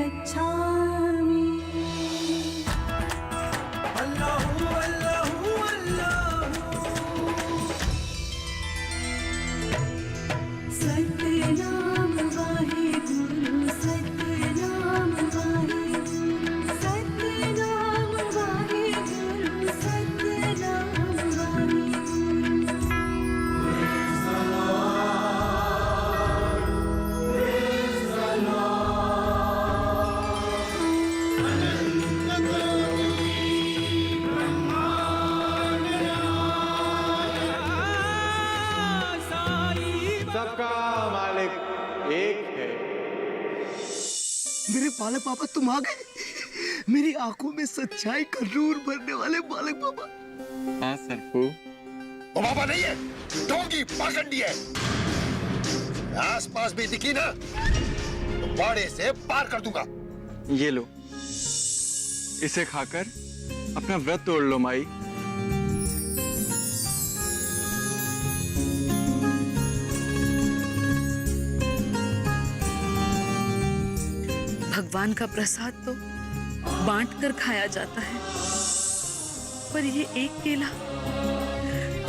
गच्छामि। सतनाम वाहेगुरु, सतनाम वाहेगुरु, सतनाम वाहेगुरु, सतनाम वाहेगुरु। सबका मालिक एक है। मेरे बालक बाबा तुम आ गए। मेरी आंखों में सच्चाई का नूर भरने वाले बालक बाबा। हाँ सरफू, वो बाबा नहीं है, डोंगी पाखंडी है। आसपास भी दिखी ना तो बाड़े से पार कर दूंगा। ये लो, इसे खाकर अपना व्रत तोड़ लो माई। भगवान का प्रसाद तो बांट कर खाया जाता है, पर ये एक केला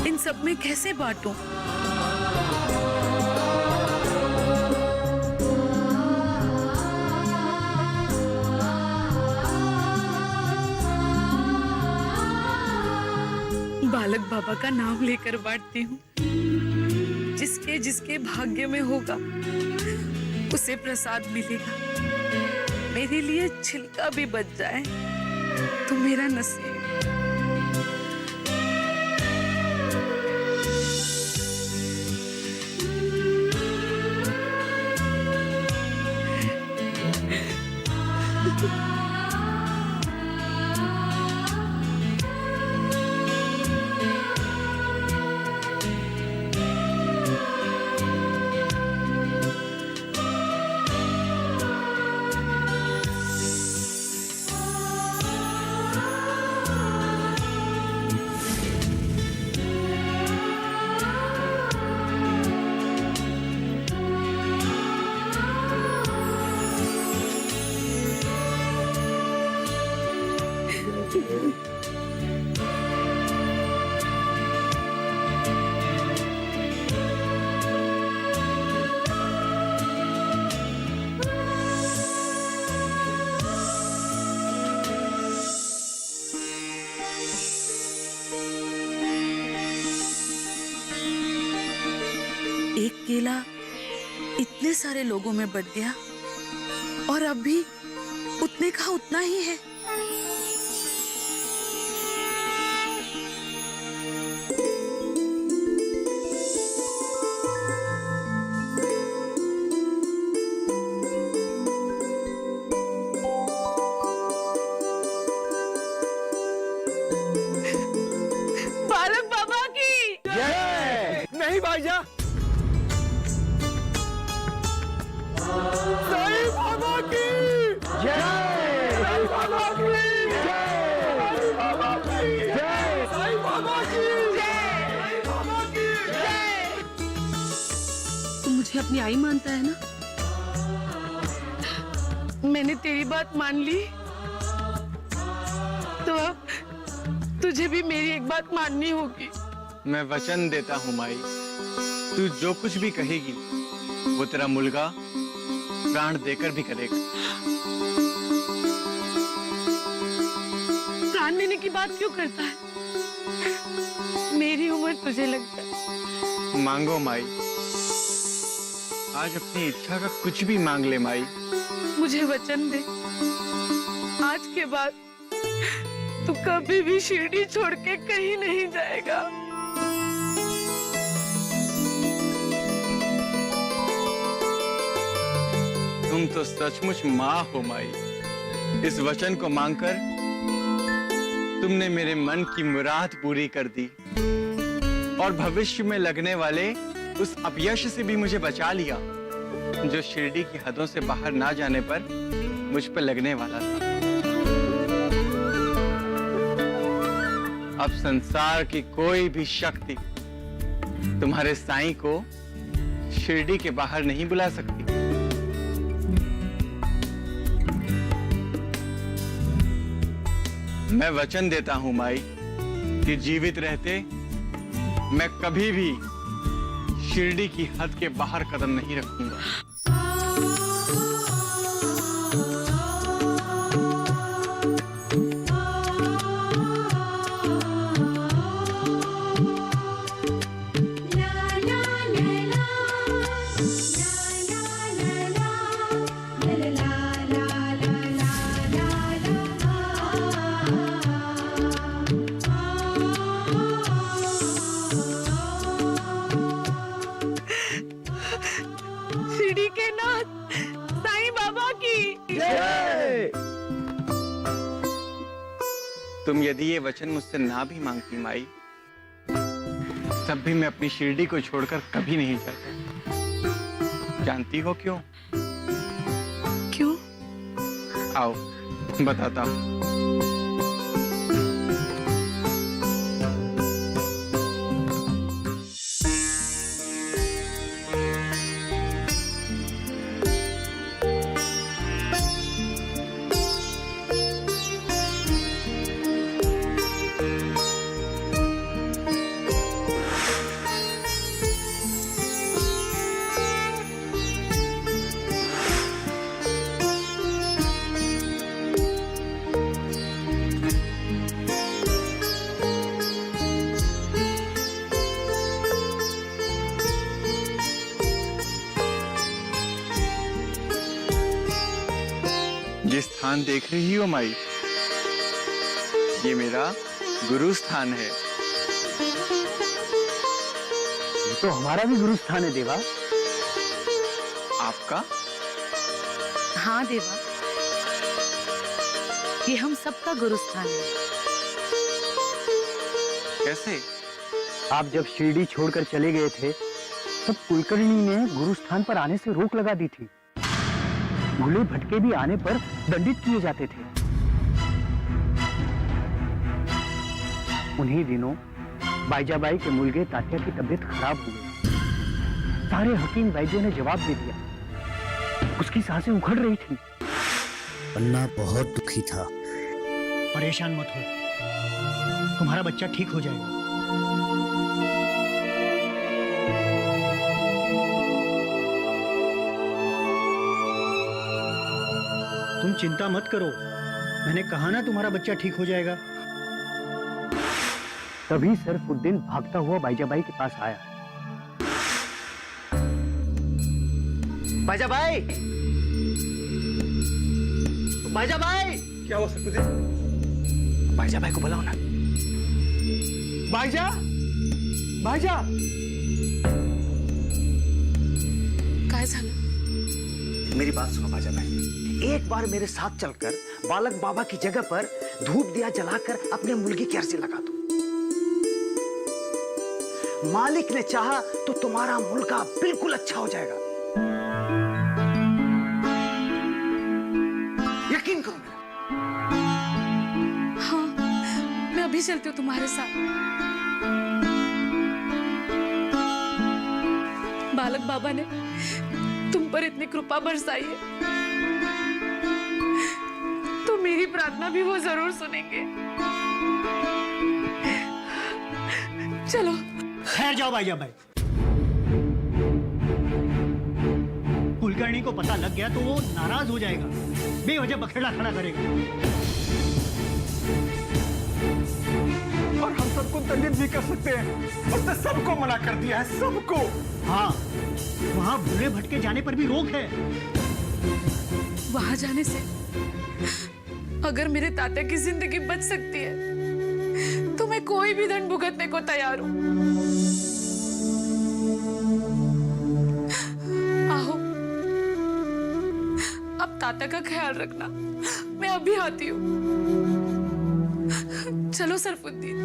इन सब में कैसे बांटूं? बालक बाबा का नाम लेकर बांटती हूँ। जिसके जिसके भाग्य में होगा उसे प्रसाद मिलेगा। मेरे लिए छिलका भी बच जाए तो मेरा नसीब। एक केला इतने सारे लोगों में बट गया और अब भी उतने का उतना ही है। बालक बाबा की जय। नहीं भाईजा, साईं बाबा की जय। साईं बाबा की जय। साईं बाबा की जय। साईं बाबा की जय। साईं बाबा की जय। तू मुझे अपनी आई मानता है ना? मैंने तेरी बात मान ली तो अब तुझे भी मेरी एक बात माननी होगी। मैं वचन देता हूँ माई, तू जो कुछ भी कहेगी वो तेरा मुलगा प्राण देकर भी करेगा। प्राण देने की बात क्यों करता है? मेरी उम्र तुझे लगता है? मांगो माई, आज अपनी इच्छा का कुछ भी मांग ले माई। मुझे वचन दे, आज के बाद तू कभी भी शिरडी छोड़ के कहीं नहीं जाएगा। तुम तो सचमुच माँ हो माई। इस वचन को मांगकर तुमने मेरे मन की मुराद पूरी कर दी और भविष्य में लगने वाले उस अपयश से भी मुझे बचा लिया जो शिरडी की हदों से बाहर ना जाने पर मुझ पर लगने वाला था। अब संसार की कोई भी शक्ति तुम्हारे साईं को शिरडी के बाहर नहीं बुला सकती। मैं वचन देता हूं माई कि जीवित रहते मैं कभी भी शिरडी की हद के बाहर कदम नहीं रखूंगा। शिरडी के नाथ साईं बाबा की जय। तुम यदि ये वचन मुझसे ना भी मांगती माई, तब भी मैं अपनी शिरडी को छोड़कर कभी नहीं जाता। जानती हो क्यों? क्यों? आओ बताता हूं। ये स्थान देख रही हो माई, ये मेरा गुरु स्थान है। ये तो हमारा भी गुरु स्थान है देवा। आपका? हाँ देवा, ये हम सबका गुरुस्थान है। कैसे? आप जब शिरडी छोड़कर चले गए थे तब कुलकर्णी ने गुरु स्थान पर आने से रोक लगा दी थी। भूले भटके भी आने पर दंडित किए जाते थे। उन्हीं दिनों बाईजाबाई के मुलगे तात्या की तबीयत खराब हो गई। सारे हकीम वैद्यों ने जवाब दे दिया। उसकी सांसें उखड़ रही थी। अन्ना बहुत दुखी था। परेशान मत हो, तुम्हारा बच्चा ठीक हो जाएगा। तुम चिंता मत करो, मैंने कहा ना तुम्हारा बच्चा ठीक हो जाएगा। तभी सरफुद्दीन भागता हुआ बाईजाबाई के पास आया। बाईजाबाई, बाईजाबाई! क्या हो सरफुद्दीन? बाईजाबाई को बुलाओ ना। भाईजा, भाईजा। काय झालं? मेरी बात सुनो बाईजाबाई, एक बार मेरे साथ चलकर बालक बाबा की जगह पर धूप दिया जलाकर अपने मुर्गी की अर्जी लगा दो। मालिक ने चाहा तो तुम्हारा मुर्गा बिल्कुल अच्छा हो जाएगा। यकीन करो मेरा। हाँ, मैं अभी चलती हूँ तुम्हारे साथ। बालक बाबा ने तुम पर इतनी कृपा बरसाई है तो मेरी प्रार्थना भी वो जरूर सुनेंगे। चलो। खैर जाओ बाईजाबाई। कुलकर्णी को पता लग गया तो वो नाराज हो जाएगा, बेवजह बखेड़ा खड़ा करेगा। और हम सबको दंडित भी कर सकते हैं। उसने सबको मना कर दिया है, सबको। हाँ, वहाँ भूले भटके जाने पर भी रोक है। वहां जाने से अगर मेरे तात्या की जिंदगी बच सकती है तो मैं कोई भी दंड भुगतने को तैयार हूं। आओ, अब तात्या का ख्याल रखना। मैं अभी आती हूँ। चलो सरफुद्दीन।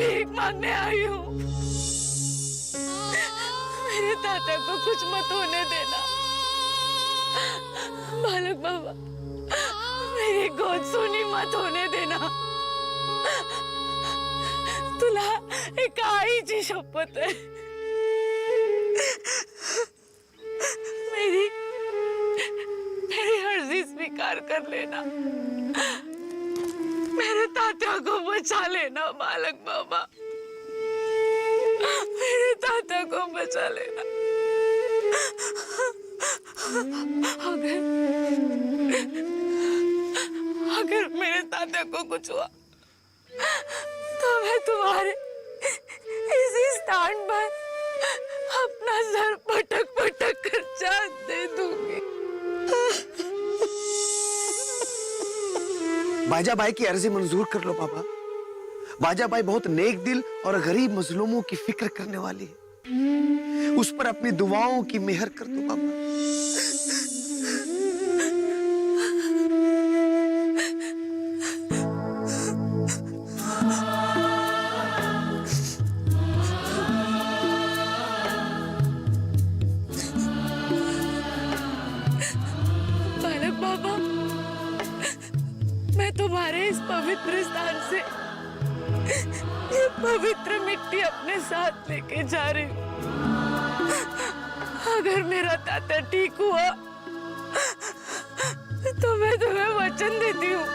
भीख मांगने आई हूँ। मेरे तात्या को कुछ मत होने देना। बालक बाबा, मेरी गोद सुनी मत होने देना। तुला एक आईची शपथ है। मेरी अर्जी स्वीकार कर लेना। मेरे तात्या को बचा लेना बालक बाबा। मेरे तात्या को बचा लेना। अगर मेरे तात्या को कुछ हुआ तो मैं तुम्हारे इसी स्थान पर अपना सर पटक पटक कर जान दे दूंगी। बाजाबाई की अर्जी मंजूर कर लो बाबा। बाजाबाई बहुत नेक दिल और गरीब मजलूमों की फिक्र करने वाली है। उस पर अपनी दुआओं की मेहर कर दो बाबा। बालक बाबा, मैं तुम्हारे इस पवित्र स्थान से ये पवित्र मिट्टी अपने साथ लेके जा रही हूँ। अगर मेरा तात्या ठीक हुआ तो मैं तुम्हें वचन देती हूँ,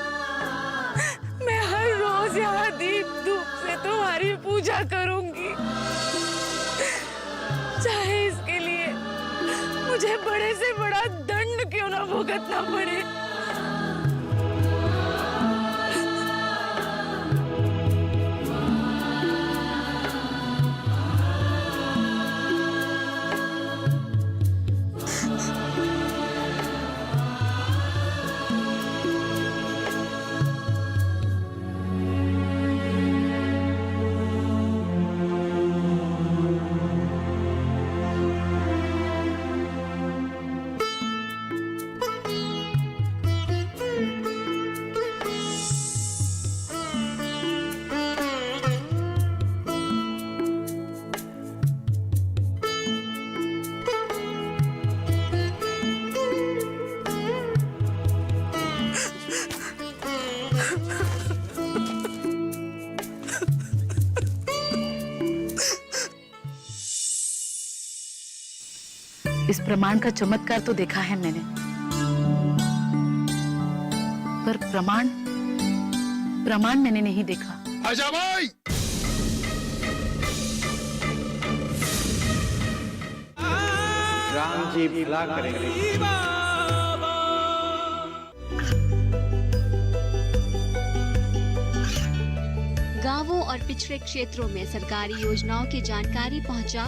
मैं हर रोज यहाँ दीप धूप से तुम्हारी पूजा करूंगी, चाहे इसके लिए मुझे बड़े से बड़ा दंड क्यों ना भुगतना पड़े। इस प्रमाण का चमत्कार तो देखा है मैंने, पर प्रमाण मैंने नहीं देखा। बाजाबाई! राम जी भला करेंगे। गांवों और पिछड़े क्षेत्रों में सरकारी योजनाओं की जानकारी पहुंचा।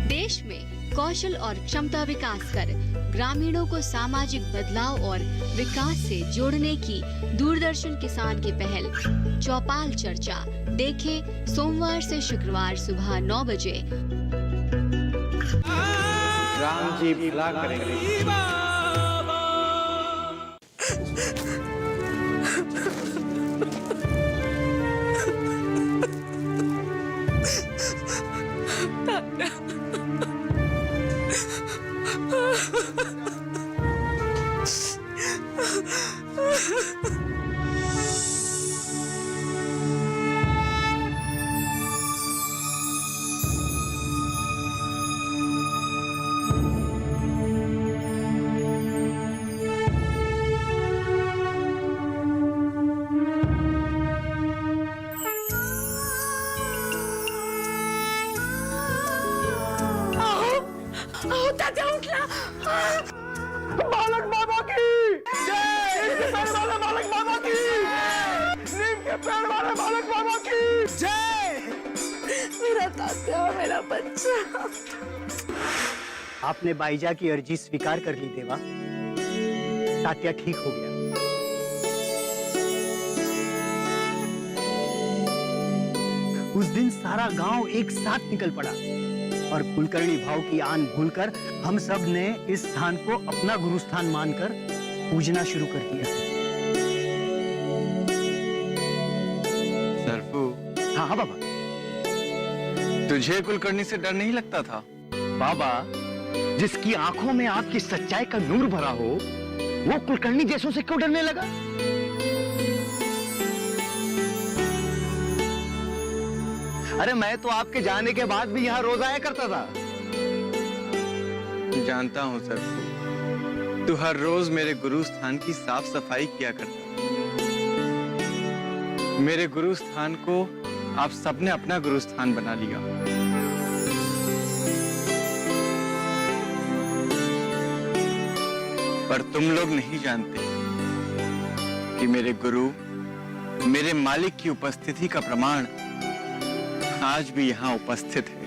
देश में कौशल और क्षमता विकास कर ग्रामीणों को सामाजिक बदलाव और विकास से जोड़ने की दूरदर्शन किसान की पहल चौपाल चर्चा देखें सोमवार से शुक्रवार सुबह 9 बजे। राम जी भला करेंगे। बालक बाबा की जय! नीम के पेड़ वाले बालक बाबा की नीम के पेड़ वाले बालक बाबा की जय! मेरा तात्या, मेरा बच्चा। आपने बाईजा की अर्जी स्वीकार कर ली देवा। तात्या ठीक हो गया। उस दिन सारा गांव एक साथ निकल पड़ा और कुलकर्णी भाव की आन भूलकर हम सब ने इस स्थान को अपना गुरुस्थान मानकर पूजना शुरू कर दिया। हाँ हाँ बाबा। तुझे कुलकर्णी से डर नहीं लगता था? बाबा, जिसकी आंखों में आपकी सच्चाई का नूर भरा हो, वो कुलकर्णी जैसों से क्यों डरने लगा? अरे मैं तो आपके जाने के बाद भी यहाँ रोज आया करता था। जानता हूं सर, तू हर रोज मेरे गुरु स्थान की साफ सफाई किया करता। मेरे गुरु स्थान को आप सबने अपना गुरु स्थान बना लिया। पर तुम लोग नहीं जानते कि मेरे गुरु, मेरे मालिक की उपस्थिति का प्रमाण आज भी यहाँ उपस्थित है।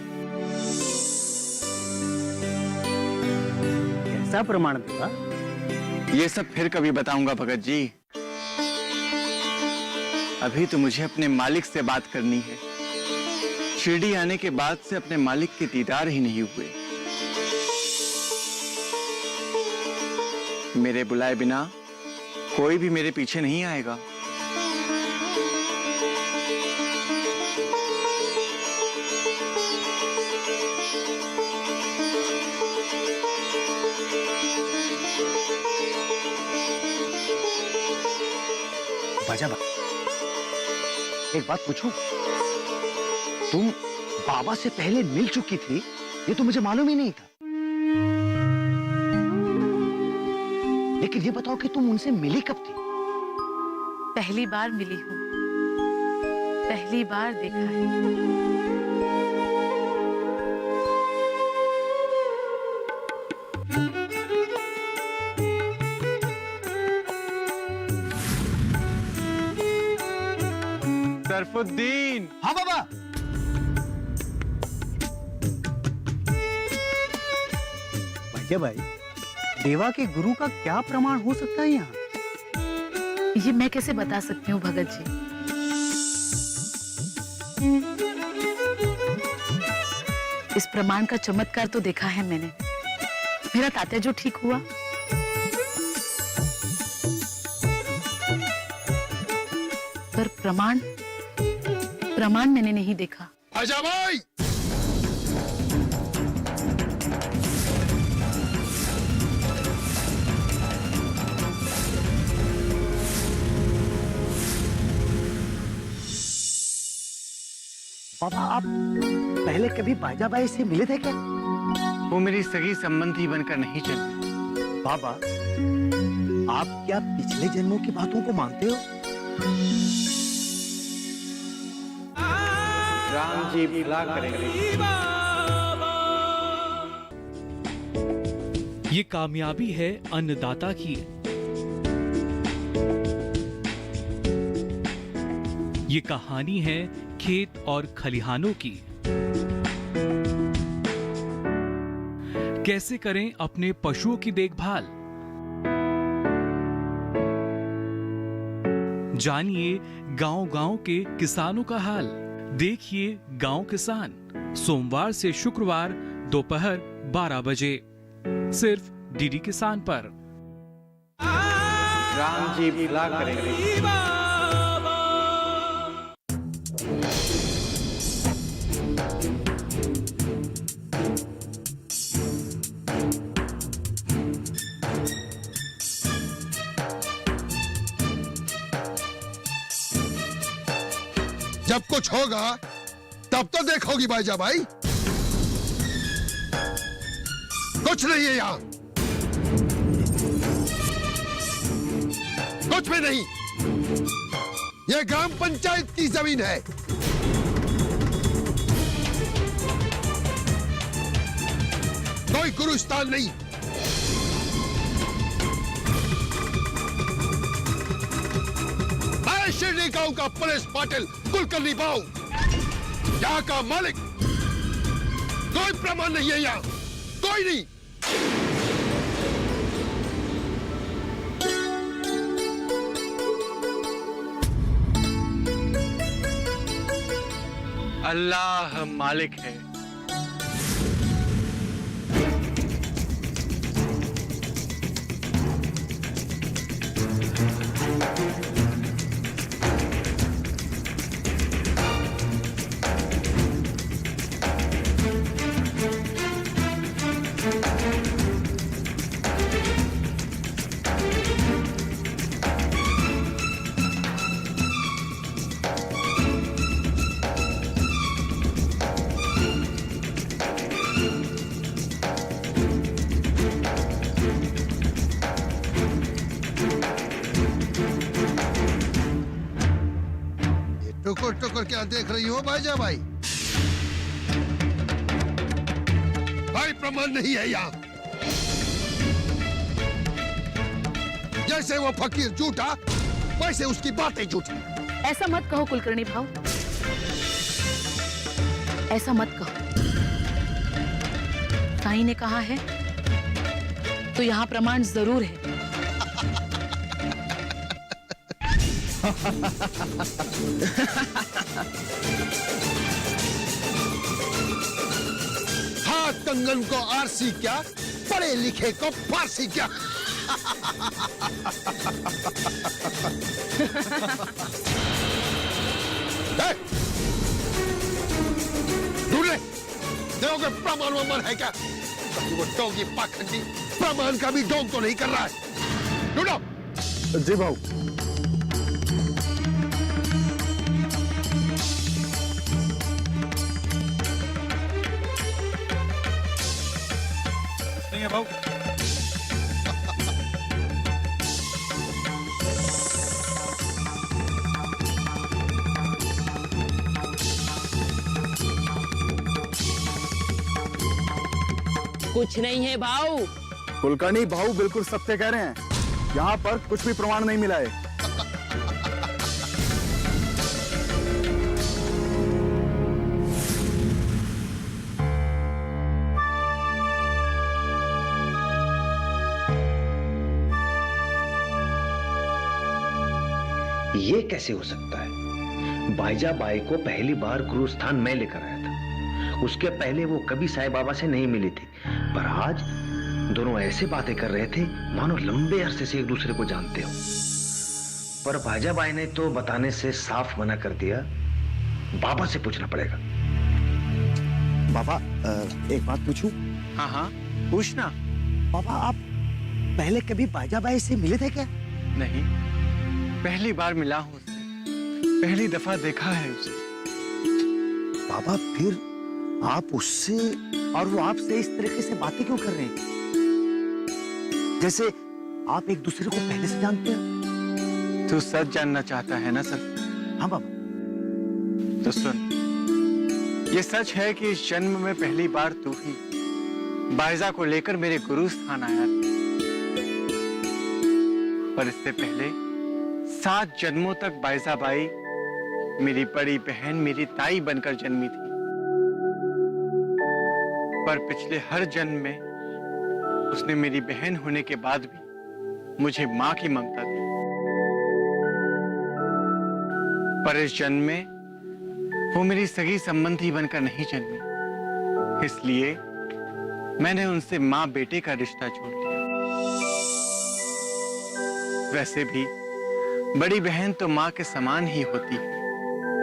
कैसा प्रमाण देगा? ये सब फिर कभी बताऊंगा भगत जी। अभी तो मुझे अपने मालिक से बात करनी है। शिरडी आने के बाद से अपने मालिक के दीदार ही नहीं हुए। मेरे बुलाए बिना कोई भी मेरे पीछे नहीं आएगा। बाजा, एक बात पूछूं? तुम बाबा से पहले मिल चुकी थी, ये तो मुझे मालूम ही नहीं था। लेकिन ये बताओ कि तुम उनसे मिली कब थी? पहली बार मिली हूँ, पहली बार देखा है। सरफुद्दीन। हाँ बाबा। भैया भाई, देवा के गुरु का क्या प्रमाण हो सकता है यहाँ? ये मैं कैसे बता सकती हूँ भगत जी? इस प्रमाण का चमत्कार तो देखा है मैंने। मेरा तात्या जो ठीक हुआ, पर प्रमाण मैंने नहीं देखा। आजा भाई। बाबा, आप पहले कभी बाजाबाई से मिले थे क्या? वो मेरी सगी संबंधी बनकर नहीं चली। बाबा, आप क्या पिछले जन्मों की बातों को मानते हो? राम जी भला करेंगे। ये कामयाबी है अन्नदाता की। ये कहानी है खेत और खलिहानों की। कैसे करें अपने पशुओं की देखभाल, जानिए गांव-गांव के किसानों का हाल। देखिए गांव किसान, सोमवार से शुक्रवार दोपहर 12 बजे सिर्फ डीडी किसान पर। राम जी भला करेंगे। जब कुछ होगा तब तो देखोगी बाजा भाई। कुछ नहीं है यहाँ, कुछ भी नहीं। यह ग्राम पंचायत की जमीन है। कोई गुरुस्थान नहीं। मैं शिरडी गांव का पुलिस पाटिल कुलकर्णी बाऊ, यहाँ का मालिक। कोई प्रमाण नहीं है यहाँ, कोई नहीं। अल्लाह मालिक है। टुकुर टुकुर क्या देख रही हो भाईजा भाई? भाई प्रमाण नहीं है यहाँ। जैसे वो फकीर झूठा, वैसे उसकी बातें झूठी। ऐसा मत कहो कुलकर्णी भाव, ऐसा मत कहो। साईं ने कहा है तो यहाँ प्रमाण जरूर है। हाथ कंगन को आरसी क्या, पढ़े लिखे को फारसी क्या। ढूंढ ले, देखोगे प्रमाण वमान है क्या? वो डोंगी पाखंडी प्रमाण का भी ढोंग तो नहीं कर रहा है। ढूंढो। जी भाऊ। नहीं है भाऊ। कुछ नहीं है भाऊ। कुलकर्णी भाऊ बिल्कुल सत्य कह रहे हैं, यहाँ पर कुछ भी प्रमाण नहीं मिला है। ये कैसे हो सकता है? बाईजा बाई को पहली बार गुरु स्थान मैं लेकर आया था। उसके पहले वो कभी साईं बाबा से नहीं मिली थी, पर आज दोनों ऐसे बातें कर रहे थे मानो लंबे अरसे से एक दूसरे को जानते हो। पर बाईजा बाई ने तो बताने से साफ मना कर दिया। बाबा से पूछना पड़ेगा। बाबा एक बात पूछूं? हाँ हाँ पूछना। बाबा आप पहले कभी बाजा बाई से मिले थे क्या? नहीं, पहली बार मिला हूँ उससे, पहली दफा देखा है उसे। बाबा फिर आप उससे और वो आपसे इस तरीके से बातें क्यों कर रहे हैं, जैसे आप एक दूसरे को पहले से जानते हैं? तू सच जानना चाहता है ना सर? हाँ बाबा। तो सुन, ये सच है कि इस जन्म में पहली बार तू ही बाईजा को लेकर मेरे गुरु स्थान आया था। पर इससे पहले 7 जन्मों तक बाईजा बाई मेरी बड़ी बहन, मेरी ताई बनकर जन्मी थी। पर पिछले हर जन्म में उसने मेरी बहन होने के बाद भी मुझे मां की ममता दी। पर इस जन्म में वो मेरी सगी संबंधी बनकर नहीं जन्मी, इसलिए मैंने उनसे मां बेटे का रिश्ता जोड़ लिया। वैसे भी बड़ी बहन तो मां के समान ही होती है।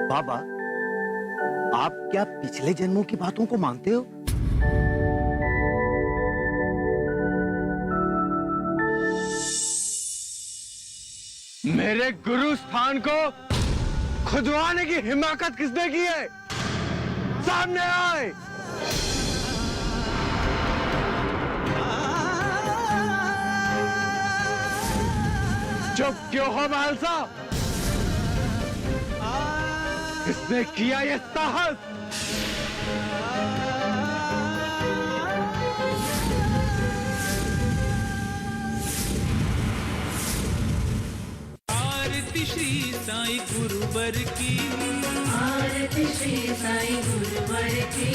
बाबा आप क्या पिछले जन्मों की बातों को मानते हो? मेरे गुरु स्थान को खुदवाने की हिमाकत किसने की है? सामने आए। चुप क्यों हो महल साहब? किसने किया ये साहस? आरती श्री साईं गुरुवर की, आरती श्री साईं गुरुवर की,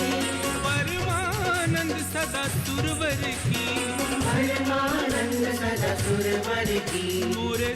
परमानंद सदा सुरवर की, परमानंद सदा सुरवर की, मोरे